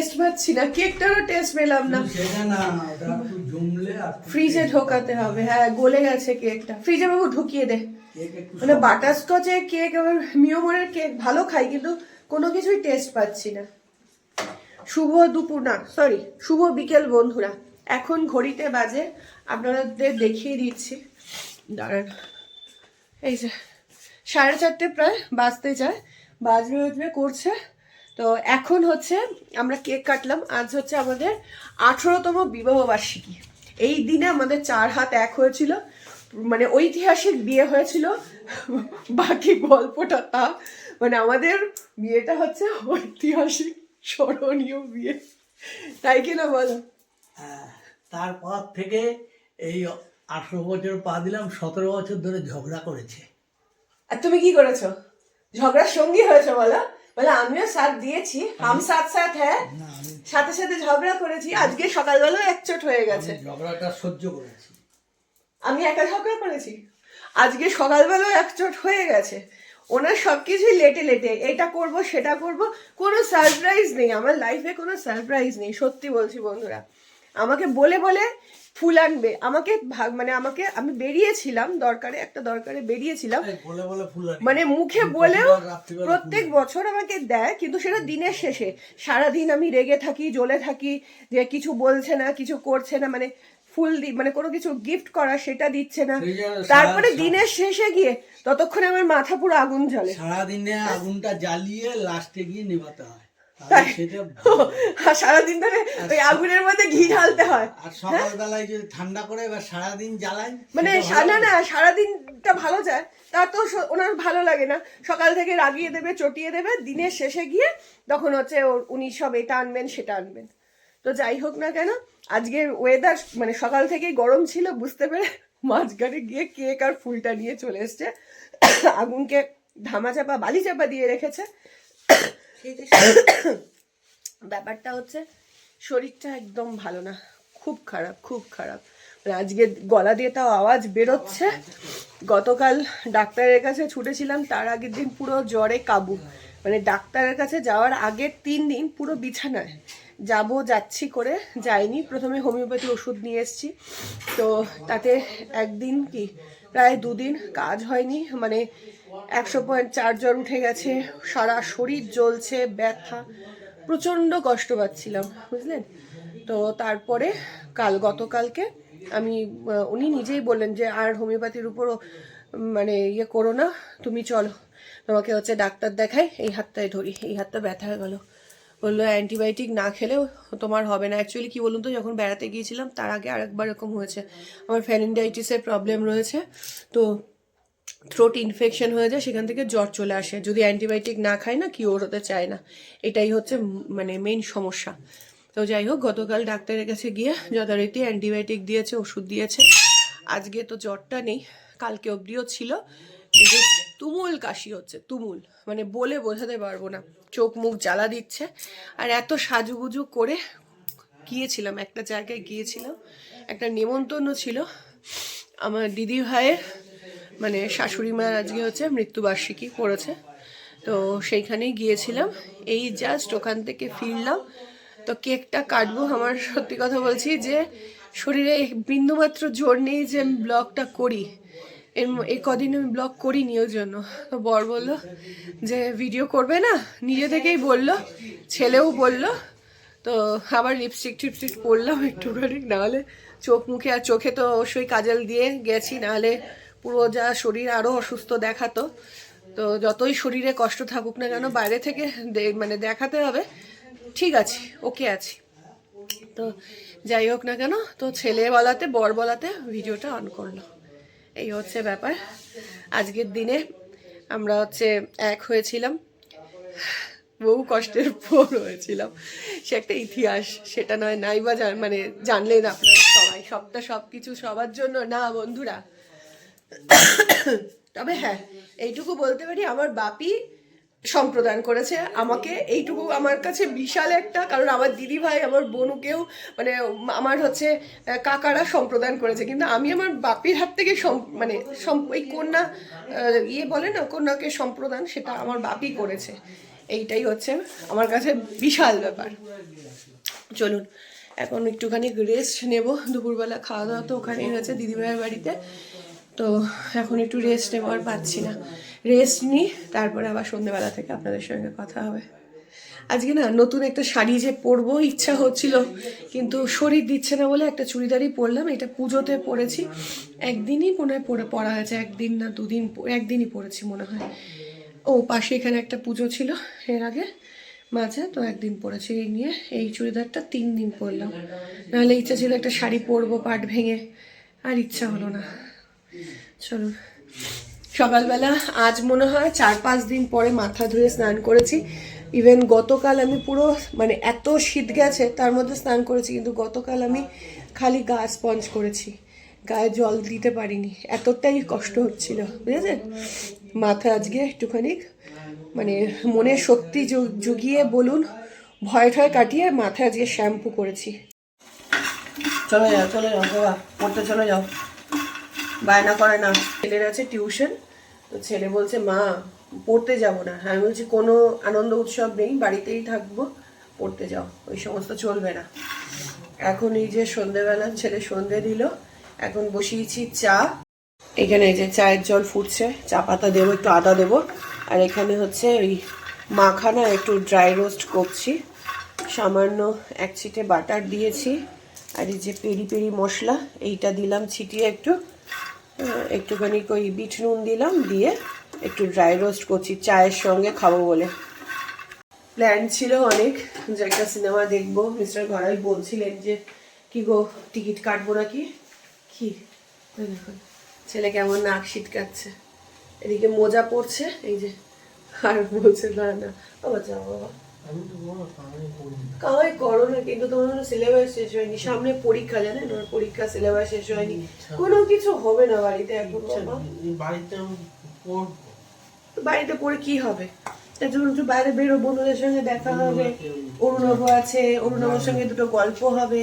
Test পাচ্ছি না, কেকটারও test পেলাম না। ফ্রিজে ঢোকাতে হবে, হ্যাঁ গলে গেছে কেকটা। ফ্রিজে বাবু ঢুকিয়ে দে। মানে বাটারস্কচের কেক আবার মিওমোরের কেক ভালো খাই, কিন্তু কোনো কিছুই টেস্ট পাচ্ছি না। শুভ দুপুর না সরি শুভ বিকেল বন্ধুরা। এখন ঘড়িতে বাজে, আপনাদের দেখিয়ে দিচ্ছি, দাঁড়ান, এই যে 4:30 প্রায় বাজতে যায়, বাজবে করছে। তো এখন হচ্ছে আমরা কেক কাটলাম। আজ হচ্ছে আমাদের 18তম বিবাহ বার্ষিকী। এই দিনে আমাদের 4 হাত এক হয়েছিল, মানে ঐতিহাসিক বিয়ে হয়েছিল। বাকি গল্পটা তা, মানে আমাদের বিয়েটা হচ্ছে ঐতিহাসিক স্মরণীয় বিয়ে, তাই কিনা বলো? তারপর থেকে এই 18 বছর পা দিলাম, 17 বছর ধরে ঝগড়া করেছে। আর তুমি কি করেছো? ঝগড়ার সঙ্গী হয়েছে বলো? বলে আমিও সাথ দিয়েছি, হাম সাথ সাথ হ্যাঁ, সাথে সাথে ঝগড়া করেছি। আজকে সকালবেলা একচোট হয়ে গেছে। ঝগড়াটা সহ্য করেছি। আমি একা ঝগড়া করেছি? আজকে সকালবেলা একচোট হয়ে গেছে। ওনার সবকিছুই লেটে লেটে, এটা করব সেটা করব, কোনো সারপ্রাইজ নেই আমার লাইফে, কোনো সারপ্রাইজ নেই। সত্যি বলছি বন্ধুরা, আমাকে বলে বলে ফুল আনবে, আমাকে মানে আমাকে, আমি বেরিয়েছিলাম একটা দরকারে বেরিয়েছিলাম, মানে মুখে বলেও প্রত্যেক বছর আমাকে দেয়, কিন্তু সেটা দিনের শেষে সারাদিন আমি রেগে থাকি, জ্বলে থাকি, যে কিছু বলছে না, কিছু করছে না, মানে ফুল মানে কোনো কিছু গিফট করা সেটা দিচ্ছে না। তারপরে দিনের শেষে গিয়ে ততক্ষণে আমার মাথা পুরো আগুন জ্বলে। সারাদিনে আগুনটা জ্বালিয়ে লাস্টে গিয়ে নেভাতে হয়, সারাদিন ধরে ওই আগুনের মধ্যে ঘি ঢালতে হয়। আর সকালবেলায় যদি ঠান্ডা করে এবার সারাদিন জ্বালাই, মানে না সারাদিনটা ভালো যায়, তা তো ওনার ভালো লাগে না। সকাল থেকে রাগিয়ে দেবে, চটিয়ে দেবে, দিনের শেষে গিয়ে তখন হচ্ছে উনি সব এটা আনবেন সেটা আনবেন। তো যাই হোক না কেন, আজকের ওয়েদার মানে সকাল থেকেই গরম ছিল, বুঝতে পেরে মাঝখানে গিয়ে কেক আর ফুলটা নিয়ে চলে এসছে। আগুনকে ধামাচাপা বালি চাপা দিয়ে রেখেছে। ব্যাপারটা হচ্ছে শরীরটা একদম ভালো না, খুব খারাপ, খুব খারাপ। মানে আজকে গলা দিয়ে তাও আওয়াজ বেরোচ্ছে। গতকাল ডাক্তারের কাছে ছুটেছিলাম, তার আগের দিন পুরো জ্বরে কাবু, মানে ডাক্তারের কাছে যাওয়ার আগের 3 দিন পুরো বিছানায়, যাচ্ছি করে যাইনি। প্রথমে হোমিওপ্যাথি ওষুধ নিয়ে এসেছি, তো তাতে একদিন কি প্রায় 2 দিন কাজ হয়নি, মানে 100.4 জ্বর উঠে গেছে, সারা শরীর জ্বলছে, ব্যথা, প্রচণ্ড কষ্ট পাচ্ছিলাম, বুঝলেন। তো তারপরে গতকালকে আমি, উনি নিজেই বললেন যে আর হোমিওপ্যাথির উপরও মানে ইয়ে করো না, তুমি চলো, তোমাকে হচ্ছে ডাক্তার দেখাই। এই হাতটায় ধরি, এই হাতটা ব্যথা হয়ে গেলো। বললো অ্যান্টিবায়োটিক না খেলেও তোমার হবে না। অ্যাকচুয়ালি কি বলুন তো, যখন বেড়াতে গিয়েছিলাম তার আগে আরেকবার এরকম হয়েছে, আমার ফ্যানিনজাইটিসের প্রবলেম রয়েছে, তো থ্রোট ইনফেকশন হয়ে যায়, সেখান থেকে জ্বর চলে আসে যদি অ্যান্টিবায়োটিক না খাই না, কিওর হতে চায় না। এটাই হচ্ছে মানে মেইন সমস্যা। তো যাই হোক, গতকাল ডাক্তারের কাছে গিয়ে যথারীতি অ্যান্টিবায়োটিক দিয়েছে, ওষুধ দিয়েছে। আজকে তো জ্বরটা নেই, কালকে অবধিও ছিল, কিন্তু তুমুল কাশি হচ্ছে, তুমুল, মানে বলে বোঝাতে পারবো না, চোখ মুখ জ্বালা দিচ্ছে। আর এত সাজুগুজু করে গিয়েছিলাম, একটা জায়গায় গিয়েছিলাম, একটা নেমন্তন্ন ছিল আমার দিদি ভাইয়ের, মানে শাশুড়ি মায়ের আজকে হচ্ছে মৃত্যুবার্ষিকী পড়েছে, তো সেইখানেই গিয়েছিলাম। এই জাস্ট ওখান থেকে ফিরলাম, তো কেকটা কাটবো। আমার সত্যি কথা বলছি যে শরীরে বিন্দুমাত্র জোর নেই যে আমি ব্লগটা করি, এই কদিন আমি ব্লগ করিনি ওই জন্য। তো বর বললো যে ভিডিও করবে না, নিজে থেকেই বললো, ছেলেও বললো। তো আবার লিপস্টিক টিপস্টিক পরলাম একটুখানি, নাহলে চোখ মুখে, আর চোখে তো অবশ্যই কাজল দিয়ে গেছি, নাহলে পুরো যা শরীর আরও অসুস্থ দেখাতো। তো যতই শরীরে কষ্ট থাকুক না কেন, বাইরে থেকে মানে দেখাতে হবে ঠিক আছে, ওকে আছি। তো যাই হোক না কেন, তো ছেলে বলাতে, বর বলাতে ভিডিওটা অন করলো, এই হচ্ছে ব্যাপার। আজকের দিনে আমরা হচ্ছে এক হয়েছিলাম, বহু কষ্টের পর হয়েছিলাম, সে একটা ইতিহাস, সেটা নয় নাই বা মানে জানলেন আপনারা সবাই, সব কিছু সবার জন্য না বন্ধুরা। তবে হ্যাঁ, এইটুকু বলতে পারি, আমার বাপি সম্প্রদান করেছে আমাকে, এইটুকু আমার কাছে বিশাল একটা, কারণ আমার দিদি ভাই, আমার বোনকেও, মানে আমার হচ্ছে কাকারা সম্প্রদান করেছে, কিন্তু আমি আমার বাপির হাত থেকে মানে এই কন্যা ইয়ে বলে না, কন্যাকে সম্প্রদান, সেটা আমার বাপি করেছে। এইটাই হচ্ছে আমার কাছে বিশাল ব্যাপার। চলুন এখন একটুখানি রেস্ট নেব, দুপুরবেলা খাওয়া দাওয়া তো ওখানেই হয়েছে দিদিভাইয়ের বাড়িতে, তো এখন একটু রেস্ট নেবো, আর পাচ্ছি না, রেস্ট নিই তারপরে আবার সন্ধ্যেবেলা থেকে আপনাদের সঙ্গে কথা হবে। আজকে না নতুন একটা শাড়ি যে পরবো ইচ্ছা হচ্ছিল, কিন্তু শরীর দিচ্ছে না বলে একটা চুড়িদারই পরলাম। এটা পুজোতে পরেছি, একদিনই মনে হয় পরা হয়েছে, একদিন না দুদিন, একদিনই পরেছি মনে হয়। ও পাশে এখানে একটা পুজো ছিল এর আগে মাঝে, তো একদিন পরেছি। এই নিয়ে এই চুড়িদারটা 3 দিন পরলাম, নাহলে ইচ্ছা ছিল একটা শাড়ি পরবো পাট ভেঙে, আর ইচ্ছা হলো না। চলুন সকালবেলা আজ মনে হয় 4-5 দিন পরে মাথা ধুয়ে স্নান করেছি। ইভেন গতকাল আমি পুরো মানে এত শীত গেছে তার মধ্যে স্নান করেছি, কিন্তু গতকাল আমি খালি গা স্পঞ্জ করেছি, গায়ে জল দিতে পারিনি, এতটাই কষ্ট হচ্ছিল বুঝেছেন। মাথা আজকে একটুখানি মানে মনের শক্তি জুগিয়ে বলুন, ভয় ঠয় কাটিয়ে মাথায় আজকে শ্যাম্পু করেছি। চলে যাও বাবা, পড়তে চলে যাও, বায়না করে না। ছেলের আছে টিউশন, তো ছেলে বলছে মা পড়তে যাব না। আমি বলছি কোনো আনন্দ উৎসব নেই, বাড়িতেই থাকবো, পড়তে যাও, ওই সমস্ত চলবে না। এখন এই যে সন্ধেবেলা ছেলে সন্ধে দিল, এখন বসিয়েছি চা। এখানে এই যে চায়ের জল ফুটছে, চা পাতা দেবো, একটু আদা দেবো, আর এখানে হচ্ছে ওই মাখানা একটু ড্রাই রোস্ট করছি, সামান্য 1 ছিটে বাটার দিয়েছি, আর এই যে পেরি পেরি মশলা এইটা দিলাম ছিটিয়ে, একটুখানি ওই বিট নুন দিলাম, দিয়ে একটু ড্রাই রোস্ট করছি চায়ের সঙ্গে খাবো বলে। প্ল্যান ছিল অনেক যে একটা সিনেমা দেখবো, মিস্টার ঘরাই বলছিলেন যে কি গো টিকিট কাটবো নাকি, কি দেখুন ছেলে কেমন নাক শীতকাচ্ছে, এদিকে মোজা পড়ছে এই যে, আর বলছে না না বাবা যাও বাবা, কামাই করো না, কিন্তু তোমার সিলেবাস শেষ হয়নি, সামনে পরীক্ষা, জানেন ওর পরীক্ষা, সিলেবাস শেষ হয়নি, কোনো কিছু হবে না বাড়িতে এখন। বাড়িতে পড়ে কি হবে, একটু বাইরে বেরো, বন্ধুদের সঙ্গে দেখা হবে, অরুণব আছে, অরুণবের সঙ্গে দুটো গল্প হবে,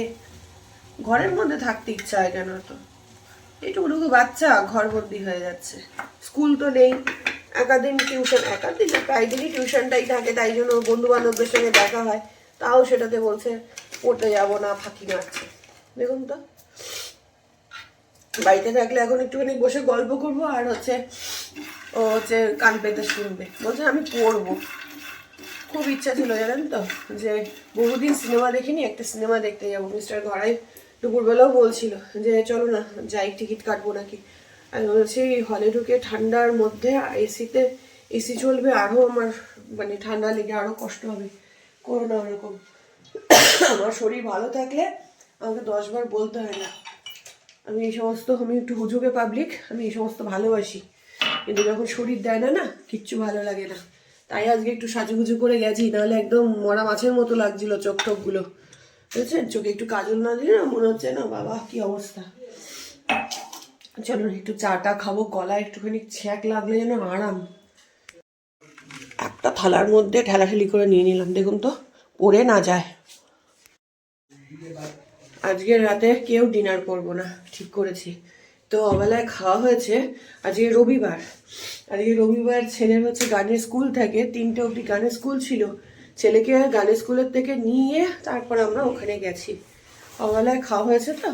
ঘরের মধ্যে থাকতে ইচ্ছা হয় কেন? তো এইটুকু বাচ্চা ঘরবন্দি হয়ে যাচ্ছে, স্কুল তো নেই, একাদিন টিউশন, একাদিন প্রায় দিনই টিউশনটাই থাকে, তাই জন্য বন্ধু বান্ধবদের সঙ্গে দেখা হয়, তাও সেটাতে বলছে পড়তে যাবো না, ফাঁকি মারছে। দেখুন তো, বাড়িতে থাকলে এখন একটুখানি বসে গল্প করবো, আর হচ্ছে ও হচ্ছে কান পেতে শুনবে, বলছে আমি পড়বো। খুব ইচ্ছা ছিল জানেন তো, যে বহুদিন সিনেমা দেখিনি, একটা সিনেমা দেখতে যাবো। মিস্টার ঘরাই দুপুরবেলাও বলছিল যে চলো না যাই, টিকিট কাটবো নাকি। আমি বলছি হলে ঢুকে ঠান্ডার মধ্যে এসিতে, এসি চলবে, আরও আমার মানে ঠান্ডা লেগে আরও কষ্ট হবে, করো না ওরকম। আমার শরীর ভালো থাকলে আমাকে 10 বার বলতে হয় না, আমি এই সমস্ত, আমি একটু হুজুগে পাবলিক, আমি এই সমস্ত ভালোবাসি, কিন্তু যখন শরীর দেয় না না কিচ্ছু ভালো লাগে না। তাই আজকে একটু সাজুগুজু করে গেছি, নাহলে একদম মরা মাছের মতো লাগছিল চোখ টোকগুলো, বুঝছেন, চোখে একটু কাজল না দিলে না মনে হচ্ছে না বাবা কি অবস্থা। চলুন একটু চাটা খাবো, গলায় একটুখানি ছ্যাঁক লাগলে যেন আরাম। একটা থালার মধ্যে ঠেলাঠেলি করে নিয়ে নিলাম, দেখুন তো পড়ে না যায়। আজকে রাতে কেউ ডিনার করবো না ঠিক করেছি, তো অবেলায় খাওয়া হয়েছে। আজকে রবিবার, ছেলের হচ্ছে গানের স্কুল থাকে, 3টে অবধি গানের স্কুল ছিল, ছেলেকে গানের স্কুলের থেকে নিয়ে তারপর আমরা ওখানে গেছি। অবেলায় খাওয়া হয়েছে, তো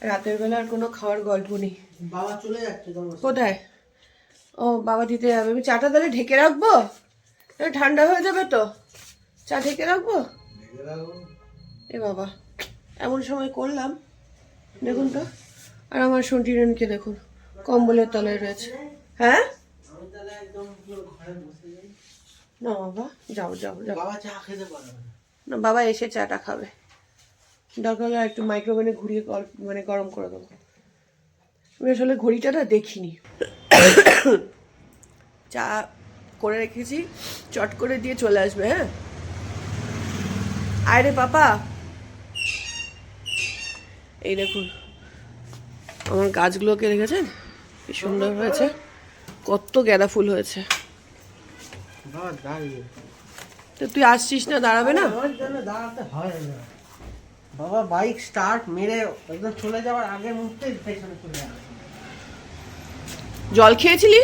রাতের বেলা আর কোনো খাওয়ার গল্প নেই। বাবা চলে যাচ্ছে কোথায়? ও বাবা দিতে যাবে। আমি চাটা তাহলে ঢেকে রাখবো, ঠান্ডা হয়ে যাবে তো, চা ঢেকে রাখবো। এ বাবা এমন সময় করলাম, দেখুন তো, আর আমার সন্টিরনকে দেখুন কম্বলের তলায় রয়েছে। হ্যাঁ না বাবা, যাও যাও যাও, বাবা চা খেতে পারবে না, বাবা এসে চাটা খাবে, দরকার হলে একটু মাইক্রোওভেনে ঘুরিয়ে মানে গরম করে দেবো। আমি আসলে ঘড়িটা না দেখিনি, চা করে রেখেছি, চট করে দিয়ে চলে আসবে। হ্যাঁ আয় রে পাপা, এই দেখুন আমার গাছগুলোকে দেখেছেন কি সুন্দর হয়েছে, কত গাঁদা ফুল হয়েছে। তো তুই আসছিস না, দাঁড়াবে না? আমার জন্য দাঁড়াতে হয় না বাবা, বাইক স্টার্ট মেরে একদম চলে যাওয়ার আগের মুহূর্তে পেছনে চলে যাবে। জল খেয়েছিলি?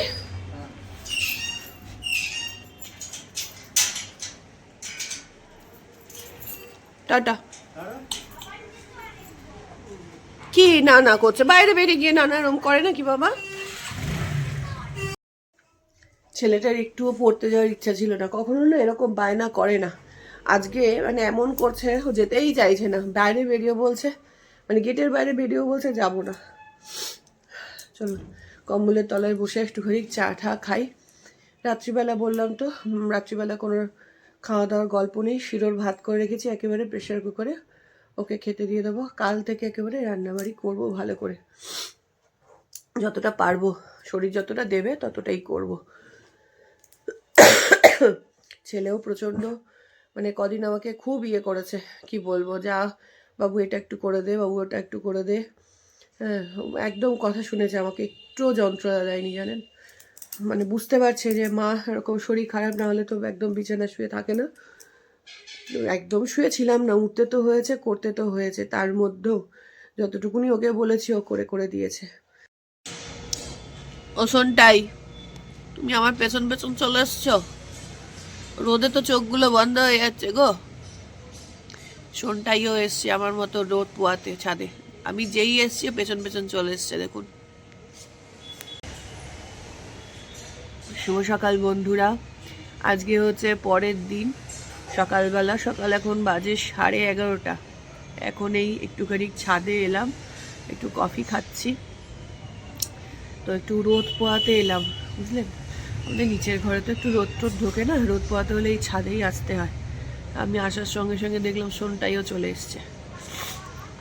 টাটা। কি না না করছে, বাইরে বেরিয়ে গিয়ে নানা রকম করে না কি বাবা? ছেলেটার একটুও পড়তে যাওয়ার ইচ্ছা ছিল না, কখনো না এরকম বায়না করে না। আজকে মানে এমন করছে, ও যেতেই চাইছে না, বাইরে বেরিয়ে বলছে, মানে গেটের বাইরে বেরিয়েও বলছে যাবো না। চলুন কম্বলের তলায় বসে একটুখানি চা ঠা খাই। রাত্রিবেলা বললাম তো, রাত্রিবেলা কোনো খাওয়া দাওয়ার গল্প নেই, শিরোর ভাত করে রেখেছি একেবারে প্রেশার কুকারে, ওকে খেতে দিয়ে দেবো। কাল থেকে একেবারে রান্নাবাড়ি করবো ভালো করে, যতটা পারবো, শরীর যতটা দেবে ততটাই করব। ছেলেও প্রচণ্ড মানে কদিন আমাকে খুব ইয়ে করেছে, কি বলবো, যা বাবু এটা একটু করে দে, বাবু ওটা একটু করে দে। হ্যাঁ, একদম কথা শুনেছে, আমাকে একটুও যন্ত্রণা দেয়নি জানেন। মানে বুঝতে পারছে যে মা এরকম শরীর খারাপ না হলে তো একদম বিছানা শুয়ে থাকে না, একদম শুয়েছিলাম না, উঠতে তো হয়েছে, করতে তো হয়েছে, তার মধ্যেও যতটুকুনি ওকে বলেছি ও করে করে দিয়েছে। ও শোনটাই, তুমি আমার পেছন পেছন চলে এসছো, রোদে তো চোখগুলো বন্ধ হয়ে যাচ্ছে গো। শোনটাইও এসছে আমার মতো রোদ পোয়াতে ছাদে, আমি যেই এসছি পেছন পেছন চলে এসছে দেখুন। শুভ সকাল বন্ধুরা, আজকে হচ্ছে পরের দিন সকালবেলা, সকাল এখন বাজে 11:30। এখন এই একটুখানি ছাদে এলাম, একটু কফি খাচ্ছি, তো একটু রোদ পোয়াতে এলাম বুঝলেন। আমাদের নিচের ঘরে তো একটু রোদ টোদ ঢোকে না, রোদ পোয়াতে হলে এই ছাদেই আসতে হয়। আমি আসার সঙ্গে সঙ্গে দেখলাম সোনটাইও চলে এসছে।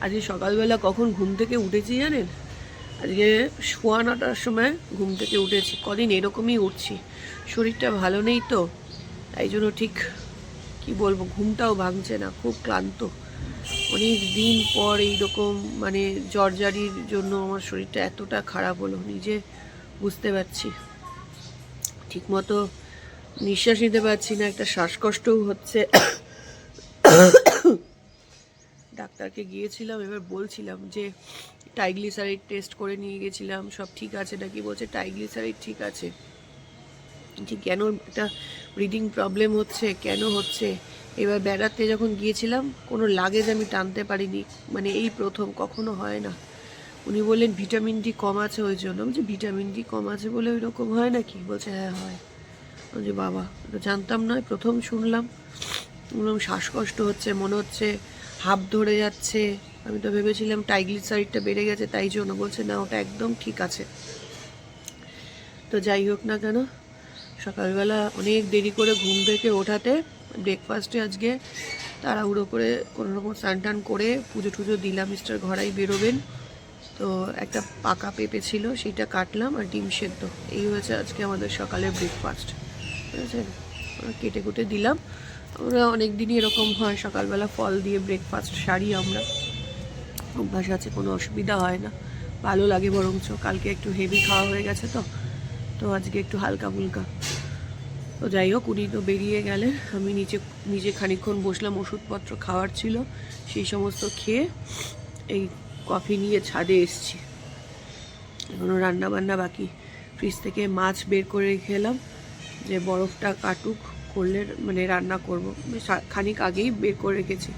আজকে সকালবেলা কখন ঘুম থেকে উঠেছি জানেন? আজকে 9:15টার সময় ঘুম থেকে উঠেছি, কদিন এরকমই উঠছি, শরীরটা ভালো নেই তো, তাই জন্য ঠিক কি বলবো, ঘুমটাও ভাঙছে না, খুব ক্লান্ত। অনেক দিন পর এইরকম মানে জ্বরজারির জন্য আমার শরীরটা এতটা খারাপ হলো নিজে বুঝতে পারছি। ঠিকমতো নিঃশ্বাস নিতে পারছি না, একটা শ্বাসকষ্টও হচ্ছে। ডাক্তারকে গিয়েছিলাম, এবার বলছিলাম যে ট্রাইগ্লিসারাইড টেস্ট করে নিয়ে গেছিলাম, সব ঠিক আছে নাকি, বলছে ট্রাইগ্লিসারাইড ঠিক আছে, যে কেন একটা ব্রিদিং প্রবলেম হচ্ছে, কেন হচ্ছে। এবার বেড়াতে যখন গিয়েছিলাম কোনো লাগেজ আমি টানতে পারিনি, মানে এই প্রথম, কখনো হয় না। উনি বললেন ভিটামিন ডি কম আছে ওই জন্য। বলছি ভিটামিন ডি কম আছে বলে ওই রকম হয় নাকি? বলছে হ্যাঁ হয়। বলছি বাবা, তো জানতাম না, প্রথম শুনলাম। বললাম শ্বাসকষ্ট হচ্ছে, মনে হচ্ছে হাঁপ ধরে যাচ্ছে, আমি তো ভেবেছিলাম ট্রাইগ্লিসারাইডটা বেড়ে গেছে তাই জন্য। বলছে না, ওটা একদম ঠিক আছে। তো যাই হোক না কেন, সকালবেলা অনেক দেরি করে ঘুম থেকে ওঠাতে, ব্রেকফাস্টে আজকে তাড়াহুড়ো করে কোনোরকম স্নান টান করে পুজো টুজো দিলাম, মিস্টার ঘরাই বেরোবেন, তো একটা পাকা পেঁপে ছিল সেটা কাটলাম, আর ডিম সেদ্ধ, এই হয়েছে আজকে আমাদের সকালের ব্রেকফাস্ট, বুঝেছেন। কেটে কুটে দিলাম, আমরা অনেক দিনই এরকম হয় সকালবেলা ফল দিয়ে ব্রেকফাস্ট সারি, আমরা অভ্যাস আছে, কোনো অসুবিধা হয় না, ভালো লাগে বরঞ্চ। কালকে একটু হেভি খাওয়া হয়ে গেছে তো, তো আজকে একটু হালকা ফুলকা। তো যাই হোক, উনি তো বেরিয়ে গেলেন, আমি নিজে খানিকক্ষণ বসলাম, ওষুধপত্র খাওয়ার ছিল, সেই সমস্ত খেয়ে এই কফি নিয়ে ছাদে এসছি। এখনও রান্না বান্না বাকি, ফ্রিজ থেকে মাছ বের করে রেখে এলাম, যে বরফটা কাটুক, করলে মানে রান্না করব। খানিক আগেই বের করে রেখেছি,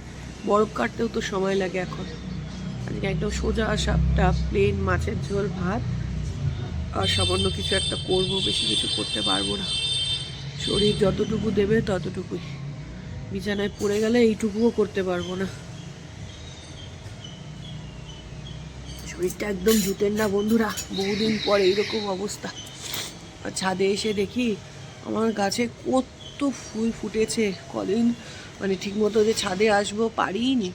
বরফ কাটতেও তো সময় লাগে এখন। আজকে একদম সোজা সাপটা প্লেন মাছের ঝোল ভাত, আর সামান্য কিছু একটা করব, বেশি কিছু করতে পারবো না, শরীর যতটুকু দেবে ততটুকুই, বিছানায় পড়ে গেলে এইটুকুও করতে পারবো না, শরীরটা একদম জুতের না বন্ধুরা, বহুদিন পর এইরকম অবস্থা। আর ছাদে এসে দেখি আমার গাছে কত ফুল ফুটেছে, কদিন মানে ঠিকমতো যে ছাদে আসবো পারিনি,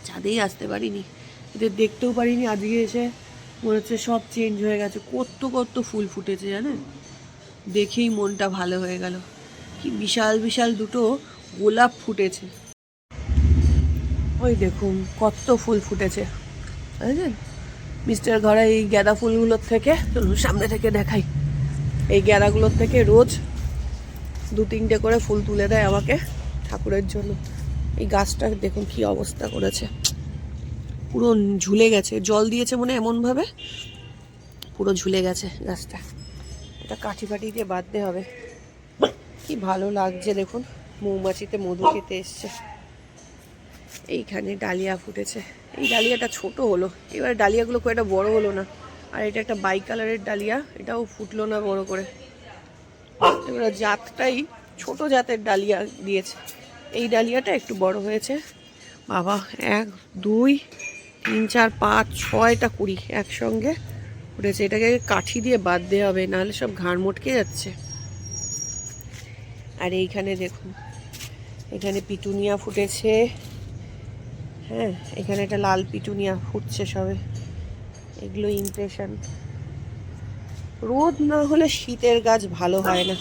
ছাদেই আসতে পারিনি, এদের দেখতেও পারিনি। আজকে এসে মনে হচ্ছে সব চেঞ্জ হয়ে গেছে, কত কত ফুল ফুটেছে জানেন, দেখেই মনটা ভালো হয়ে গেল। কি বিশাল বিশাল দুটো গোলাপ ফুটেছে, ওই দেখুন কত ফুল ফুটেছে, বুঝলেন। মিস্টার ঘরে এই গাঁদা ফুলগুলোর থেকে, চলুন সামনে থেকে দেখাই, এই গাঁদাগুলোর থেকে রোজ 2-3টে করে ফুল তুলে দেয় আমাকে ঠাকুরের জন্য। এই গাছটা দেখুন কি অবস্থা করেছে, পুরো ঝুলে গেছে, জল দিয়েছে মনে এমনভাবে পুরো ঝুলে গেছে গাছটা। এটা কাঠি ফাটি দিয়ে বাঁধতে হবে। কি ভালো লাগছে দেখুন, মৌমাছিতে মধু খেতে এসছে। এইখানে ডালিয়া ফুটেছে, এই ডালিয়াটা ছোট হলো, এবার ডালিয়াগুলো খুব একটা বড় হলো না। আর এটা একটা বাই কালারের ডালিয়া, এটাও ফুটলো না বড় করে। এবার জাতটাই ছোট জাতের ডালিয়া দিয়েছে, এই ডালিয়াটা একটু বড় হয়েছে। বাবা 1 2 3 4 5 6টা কুড়ি একসঙ্গে ফুটেছে। এটাকে কাঠি দিয়ে বাদ দেওয়া হবে, নাহলে সব ঘাড় মটকে যাচ্ছে। আর এইখানে দেখুন, এখানে পিটুনিয়া ফুটেছে। হ্যাঁ, এখানে একটা লাল পিটুনিয়া ফুটছে সবে, এগুলো ইমপ্রেশন। রোদ না হলে শীতের গাছ ভালো হয় না।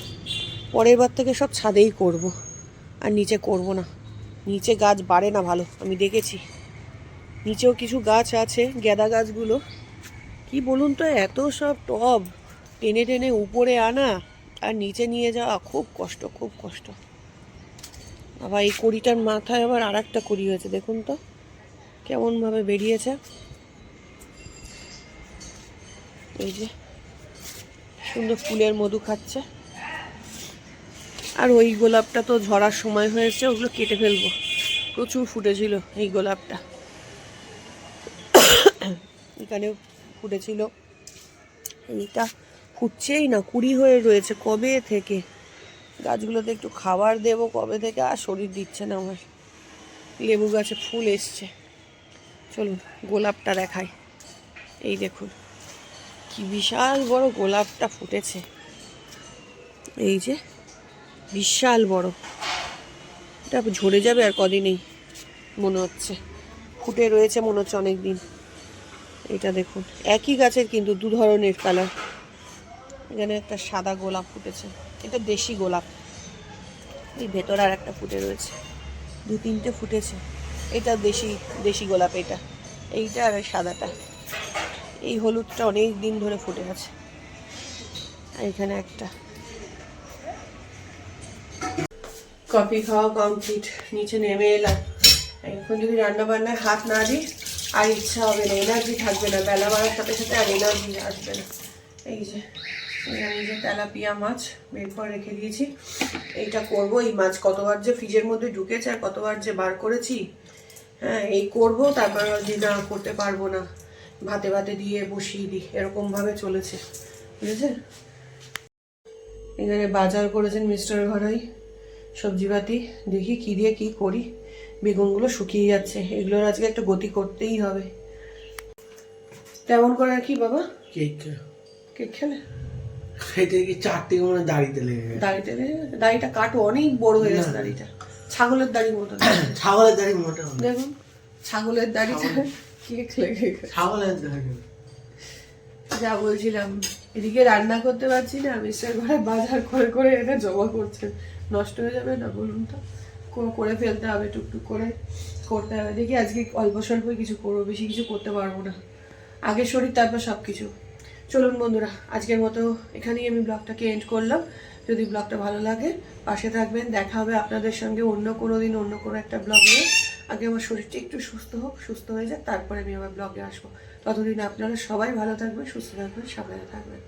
পরের বার থেকে সব ছাদেই করব, আর নিচে করব না। নিচে গাছ বাড়ে না ভালো, আমি দেখেছি। নিচেও কিছু গাছ আছে, গেঁদা গাছগুলো কি বলুন তো, এত সব টব টেনে টেনে উপরে আনা আর নিচে নিয়ে যাওয়া, খুব কষ্ট, খুব কষ্ট। আবার এই কড়িটার মাথায় আবার আর একটা কড়ি হয়েছে, দেখুন তো কেমনভাবে বেরিয়েছে। এই যে সুন্দর ফুলের মধু খাচ্ছে। আর ওই গোলাপটা তো ঝরার সময় হয়েছে, ওগুলো কেটে ফেলবো। প্রচুর ফুটেছিল এই গোলাপটা, এখানেও ফুটেছিল। এইটা ফুটছেই না, কুড়ি হয়ে রয়েছে কবে থেকে। গাছগুলোতে একটু খাবার দেবো কবে থেকে, আর শরীর দিচ্ছে না আমার। লেবু গাছে ফুল এসছে। চলুন গোলাপটা দেখাই। এই দেখুন কি বিশাল বড় গোলাপটা ফুটেছে, এই যে বিশাল বড়। এটা ঝরে যাবে আর কদিনেই মনে হচ্ছে, ফুটে রয়েছে মনে হচ্ছে অনেক দিন। এটা দেখুন একই গাছের কিন্তু দু ধরনের কালার। এখানে একটা সাদা গোলাপ ফুটেছে, এটা দেশি গোলাপ। এই ভেতর আর একটা ফুটে রয়েছে, 2-3টে ফুটেছে। এটা দেশি গোলাপ, এটা এইটা আর সাদাটা। এই হলুদটা অনেক দিন ধরে ফুটে আছে। আর এখানে একটা। কফি খাওয়া কমপ্লিট, নিচে নেমে এলাম। এখন যদি রান্না বান্নায় হাত না দিই আর ইচ্ছা হবে না, এনার্জি থাকবে না, বেলা বাড়ার সাথে সাথে আর এনার্জি আসবে না। এই যে এখানে যে তেলাপিয়া মাছ বের করে রেখে দিয়েছি, এইটা করবো। এই মাছ কতবার যে ফ্রিজের মধ্যে ঢুকেছে আর কতবার যে বার করেছি। হ্যাঁ, এই করবো, তারপর যে না করতে পারবো না, ভাতে ভাতে দিয়ে বসিয়ে দিই, এরকমভাবে চলেছে, বুঝেছেন। এখানে বাজার করেছেন মিস্টার ঘরাই, সবজিপাতি। দেখি কি দিয়ে কি করি। বেগুনগুলো শুকিয়ে যাচ্ছে, এগুলোর আজকে একটা গতি করতেই হবে। তেমন করে আর কি বাবা, কেক কেক খেলে সেটা কি 4টে মানে দাড়িতে লেগে গেছে। দাড়িতে লেগে গেছে? দাড়িটা কাটো, অনেক বড় হয়ে গেছে দাড়িটা, ছাগলের দাড়ির মতো। ছাগলের দাড়ি মোটা, দেখুন ছাগলের দাড়িটা কেক লেগে গেছে। ছাগলের দাড়ি। যা বলছিলাম, এদিকে রান্না করতে পারছি না, মিস্টার ঘরে বাজার করে করে এটা জমা করছে। নষ্ট হয়ে যাবে না বলুন তো, করে ফেলতে হবে, টুকটুক করে করতে হবে। দেখি আজকে অল্প স্বল্প কিছু করবো, বেশি কিছু করতে পারবো না। আগে শরীর তারপর সব কিছু। চলুন বন্ধুরা, আজকের মতো এখানেই আমি ব্লগটাকে এন্ড করলাম। যদি ব্লগটা ভালো লাগে পাশে থাকবেন, দেখা হবে আপনাদের সঙ্গে অন্য কোনো দিন অন্য কোনো একটা ব্লগে। আগে আমার শরীরটা একটু সুস্থ হোক, সুস্থ হয়ে যাক, তারপরে আমি আবার ব্লগে আসবো। ততদিন আপনারা সবাই ভালো থাকবেন, সুস্থ থাকবেন, সাবধানে থাকবেন।